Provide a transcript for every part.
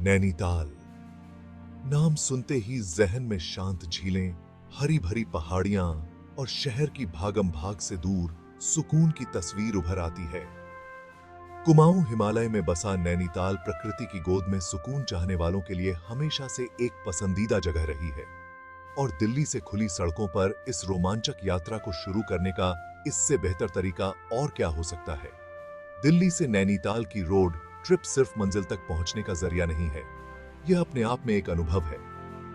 नैनीताल नाम सुनते ही जहन में शांत झीलें, हरी भरी पहाड़ियां और शहर की भागम भाग से दूर सुकून की तस्वीर उभर आती है। कुमाऊं हिमालय में बसा नैनीताल प्रकृति की गोद में सुकून चाहने वालों के लिए हमेशा से एक पसंदीदा जगह रही है और दिल्ली से खुली सड़कों पर इस रोमांचक यात्रा को शुरू करने का इससे बेहतर तरीका और क्या हो सकता है। दिल्ली से नैनीताल की रोड ट्रिप सिर्फ मंजिल तक पहुंचने का जरिया नहीं है, यह अपने आप में एक अनुभव है।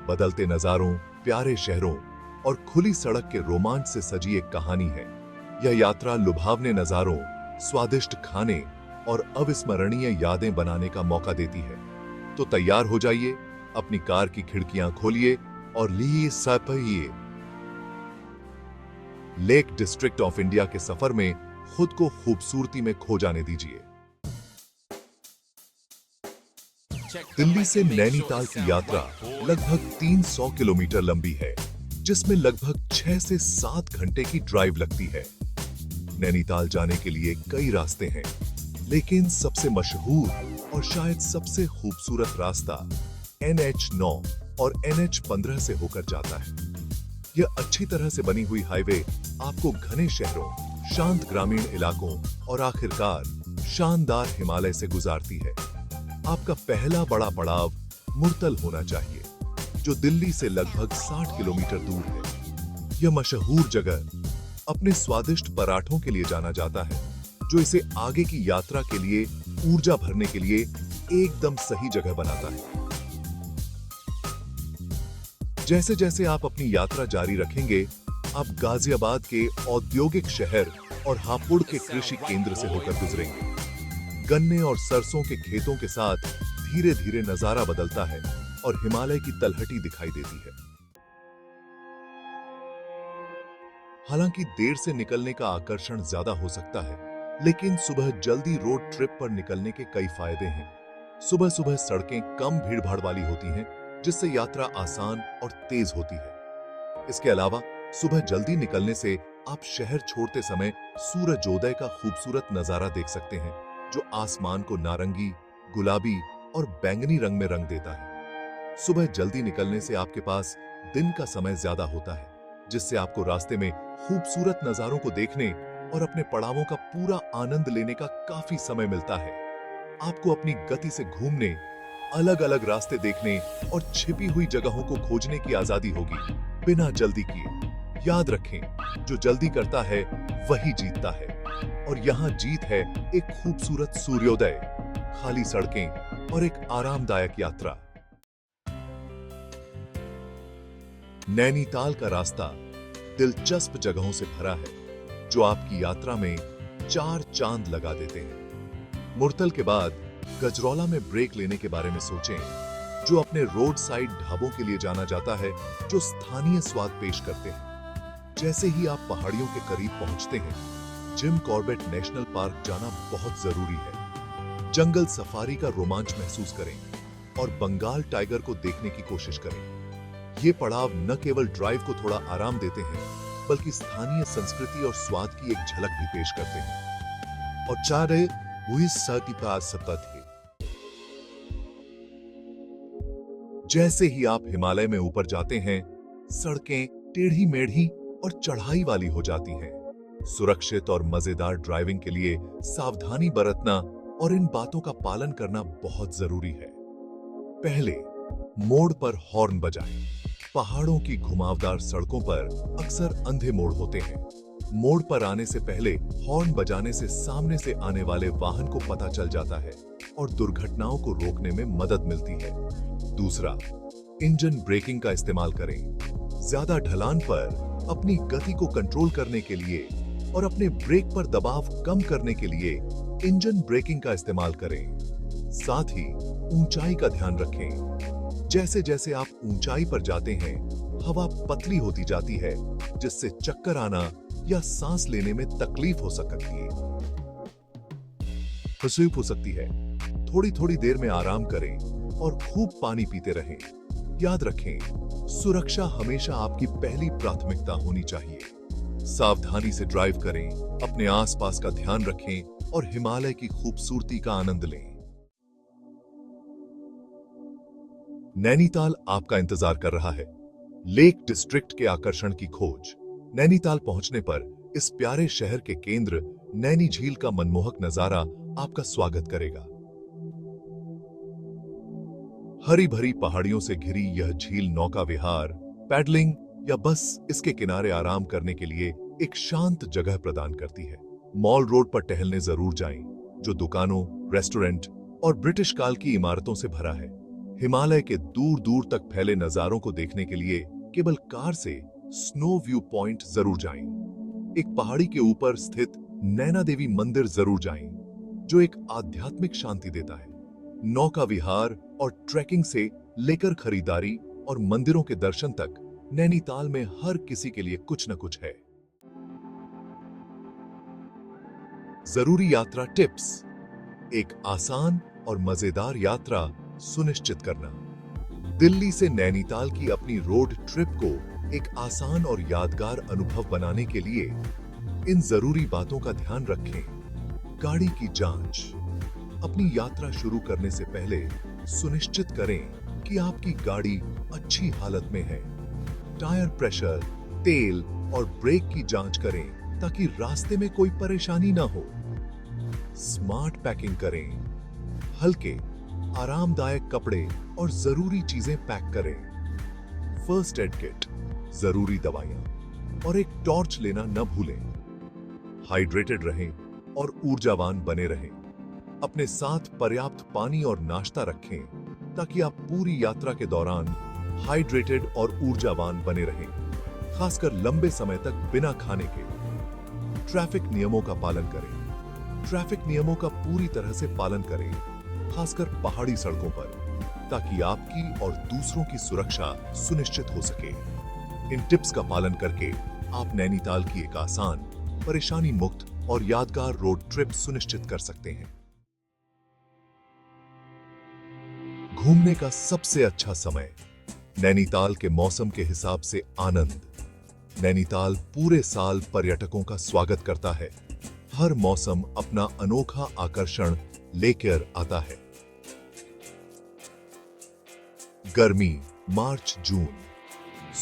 बदलते नजारों, प्यारे शहरों और खुली सड़क के रोमांच से सजी एक कहानी है। यह यात्रा लुभावने नजारों, स्वादिष्ट खाने और अविस्मरणीय यादें बनाने का मौका देती है। तो तैयार हो जाइए, अपनी कार की खिड़कियां खोलिए और लीजिए सफर लेक डिस्ट्रिक्ट ऑफ इंडिया के सफर में खुद को खूबसूरती में खो जाने दीजिए। दिल्ली से नैनीताल की यात्रा लगभग 300 किलोमीटर लंबी है, जिसमें लगभग 6 से 7 घंटे की ड्राइव लगती है। नैनीताल जाने के लिए कई रास्ते हैं, लेकिन सबसे मशहूर और शायद सबसे खूबसूरत रास्ता NH9 और NH15 से होकर जाता है। यह अच्छी तरह से बनी हुई हाईवे आपको घने शहरों, शांत ग्रामीण इलाकों और आखिरकार शानदार हिमालय से गुजारती है। आपका पहला बड़ा पड़ाव मुर्तल होना चाहिए, जो दिल्ली से लगभग 60 किलोमीटर दूर है। यह मशहूर जगह अपने स्वादिष्ट पराठों के लिए जाना जाता है, जो इसे आगे की यात्रा के लिए ऊर्जा भरने के लिए एकदम सही जगह बनाता है। जैसे जैसे आप अपनी यात्रा जारी रखेंगे, आप गाजियाबाद के औद्योगिक शहर और हापुड़ के कृषि केंद्र से होकर गुजरेंगे। गन्ने और सरसों के खेतों के साथ धीरे धीरे नजारा बदलता है और हिमालय की तलहटी दिखाई देती है। हालांकि देर से निकलने का आकर्षण ज्यादा हो सकता है, लेकिन सुबह जल्दी रोड ट्रिप पर निकलने के कई फायदे हैं। सुबह सुबह सड़कें कम भीड़भाड़ वाली होती हैं, जिससे यात्रा आसान और तेज होती है। इसके अलावा सुबह जल्दी निकलने से आप शहर छोड़ते समय सूरजोदय का खूबसूरत नजारा देख सकते हैं, जो आसमान को नारंगी, गुलाबी और बैंगनी रंग में रंग देता है। सुबह जल्दी निकलने से आपके पास दिन का समय ज्यादा होता है, जिससे आपको रास्ते में खूबसूरत नजारों को देखने और अपने पड़ावों का पूरा आनंद लेने का काफी समय मिलता है। आपको अपनी गति से घूमने, अलग अलग रास्ते देखने और छिपी हुई जगहों को खोजने की आजादी होगी, बिना जल्दी किए। याद रखें, जो जल्दी करता है वही जीतता है, और यहाँ जीत है एक खूबसूरत सूर्योदय, खाली सड़कें और एक आरामदायक यात्रा। नैनीताल का रास्ता दिलचस्प जगहों से भरा है, जो आपकी यात्रा में 4 चांद लगा देते हैं। मुर्तल के बाद गजरौला में ब्रेक लेने के बारे में सोचें, जो अपने रोड साइड ढाबों के लिए जाना जाता है, जो स्थानीय स्वाद पेश करते हैं। जैसे ही आप पहाड़ियों के करीब पहुंचते हैं, जिम कॉर्बेट नेशनल पार्क जाना बहुत जरूरी है। जंगल सफारी का रोमांच महसूस करें और बंगाल टाइगर को देखने की कोशिश करें। ये पड़ाव न केवल ड्राइव को थोड़ा आराम देते हैं, बल्कि स्थानीय संस्कृति और स्वाद की एक झलक भी पेश करते हैं। और चारे हुई साथी पास सतत है। जैसे ही आप हिमालय में ऊपर जाते हैं, सड़कें टेढ़ी मेढ़ी और चढ़ाई वाली हो जाती हैं। सुरक्षित और मजेदार ड्राइविंग के लिए सावधानी बरतना और इन बातों का पालन करना बहुत जरूरी है। पहले, मोड़ पर हॉर्न बजाएं। पहाड़ों की घुमावदार सड़कों पर अक्सर अंधे मोड़ होते हैं। मोड़ पर आने से पहले हॉर्न बजाने से सामने से आने वाले वाहन को पता चल जाता है और दुर्घटनाओं को रोकने में मदद मिलती है। दूसरा, इंजन ब्रेकिंग का इस्तेमाल करें। ज्यादा ढलान पर अपनी गति को कंट्रोल करने के लिए और अपने ब्रेक पर दबाव कम करने के लिए इंजन ब्रेकिंग का इस्तेमाल करें। साथ ही ऊंचाई का ध्यान रखें। जैसे जैसे आप ऊंचाई पर जाते हैं, हवा पतली होती जाती है, जिससे चक्कर आना या सांस लेने में तकलीफ हो सकती है। थोड़ी थोड़ी देर में आराम करें और खूब पानी पीते रहें। याद रखें, सुरक्षा हमेशा आपकी पहली प्राथमिकता होनी चाहिए। सावधानी से ड्राइव करें, अपने आसपास का ध्यान रखें और हिमालय की खूबसूरती का आनंद लें। नैनीताल आपका इंतजार कर रहा है। लेक डिस्ट्रिक्ट के आकर्षण की खोज। नैनीताल पहुंचने पर इस प्यारे शहर के केंद्र नैनी झील का मनमोहक नजारा आपका स्वागत करेगा। हरी भरी पहाड़ियों से घिरी यह झील नौका विहार, पैडलिंग या बस इसके किनारे आराम करने के लिए एक शांत जगह प्रदान करती है। मॉल रोड पर टहलने जरूर जाएं, जो दुकानों, रेस्टोरेंट और ब्रिटिश काल की इमारतों से भरा है। हिमालय के दूर दूर तक फैले नजारों को देखने के लिए केवल कार से स्नो व्यू पॉइंट जरूर जाएं। एक पहाड़ी के ऊपर स्थित नैना देवी मंदिर जरूर जाएं, जो एक आध्यात्मिक शांति देता है। नौका विहार और ट्रैकिंग से लेकर खरीदारी और मंदिरों के दर्शन तक नैनीताल में हर किसी के लिए कुछ न कुछ है। जरूरी यात्रा टिप्स। एक आसान और मजेदार यात्रा सुनिश्चित करना। दिल्ली से नैनीताल की अपनी रोड ट्रिप को एक आसान और यादगार अनुभव बनाने के लिए इन जरूरी बातों का ध्यान रखें। गाड़ी की जांच। अपनी यात्रा शुरू करने से पहले सुनिश्चित करें कि आपकी गाड़ी अच्छी हालत में है। टायर प्रेशर, तेल और ब्रेक की जांच करें ताकि रास्ते में कोई परेशानी ना हो। स्मार्ट पैकिंग करें। हल्के, आरामदायक कपड़े और जरूरी चीजें पैक करें। फर्स्ट एड किट, जरूरी दवाइयां और एक टॉर्च लेना न भूलें। हाइड्रेटेड रहें और ऊर्जावान बने रहें। अपने साथ पर्याप्त पानी और नाश्ता रखें ताकि आप पूरी यात्रा के दौरान हाइड्रेटेड और ऊर्जावान बने रहें, खासकर लंबे समय तक बिना खाने के। ट्रैफिक नियमों का पालन करें। ट्रैफिक नियमों का पूरी तरह से पालन करें, खासकर पहाड़ी सड़कों पर, ताकि आपकी और दूसरों की सुरक्षा सुनिश्चित हो सके। इन टिप्स का पालन करके आप नैनीताल की एक आसान, परेशानी मुक्त और यादगार रोड ट्रिप सुनिश्चित कर सकते हैं। घूमने का सबसे अच्छा समय। नैनीताल के मौसम के हिसाब से आनंद। नैनीताल पूरे साल पर्यटकों का स्वागत करता है। हर मौसम अपना अनोखा आकर्षण लेकर आता है। गर्मी, मार्च जून।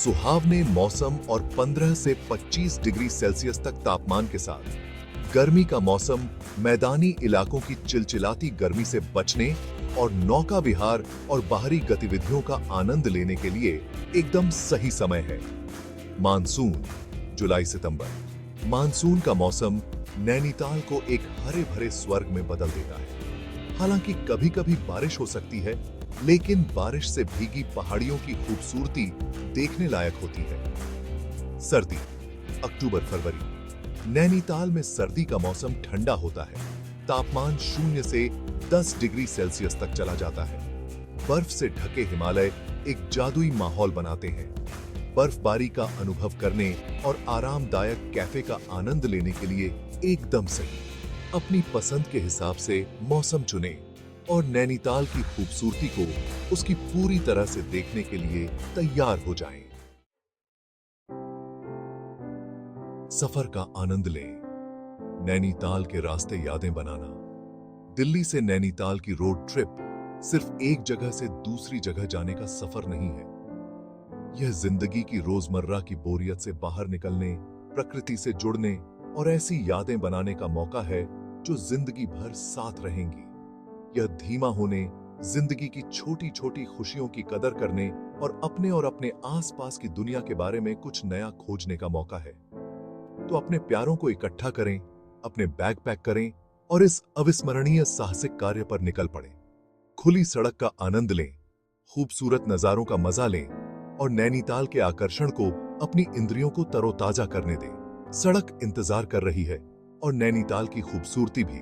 सुहावने मौसम और 15 से 25 डिग्री सेल्सियस तक तापमान के साथ गर्मी का मौसम मैदानी इलाकों की चिलचिलाती गर्मी से बचने और नौका विहार और बाहरी गतिविधियों का आनंद लेने के लिए एकदम सही समय है। मानसून, जुलाई सितंबर। मानसून का मौसम नैनीताल को एक हरे भरे स्वर्ग में बदल देता है। हालांकि कभी कभी बारिश हो सकती है, लेकिन बारिश से भीगी पहाड़ियों की खूबसूरती देखने लायक होती है। सर्दी, अक्टूबर फरवरी। नैनीताल में सर्दी का मौसम ठंडा होता है। तापमान 0 से 10 डिग्री सेल्सियस तक चला जाता है। बर्फ से ढके हिमालय एक जादुई माहौल बनाते हैं। बर्फबारी का अनुभव करने और आरामदायक कैफे का आनंद लेने के लिए एकदम सही। अपनी पसंद के हिसाब से मौसम चुनें और नैनीताल की खूबसूरती को उसकी पूरी तरह से देखने के लिए तैयार हो जाएं। सफर का आनंद लें। नैनीताल के रास्ते यादें बनाना। दिल्ली से नैनीताल की रोड ट्रिप सिर्फ एक जगह से दूसरी जगह जाने का सफर नहीं है। यह जिंदगी की रोजमर्रा की बोरियत से बाहर निकलने, प्रकृति से जुड़ने और ऐसी यादें बनाने का मौका है जो जिंदगी भर साथ रहेंगी। यह धीमा होने, जिंदगी की छोटी छोटी खुशियों की कदर करने और अपने आसपास की दुनिया के बारे में कुछ नया खोजने का मौका है। तो अपने प्यारों को इकट्ठा करें, अपने बैग पैक करें और इस अविस्मरणीय साहसिक कार्य पर निकल पड़ें। खुली सड़क का आनंद लें, खूबसूरत नजारों का मजा लें और नैनीताल के आकर्षण को अपनी इंद्रियों को तरोताजा करने दें। सड़क इंतजार कर रही है और नैनीताल की खूबसूरती भी।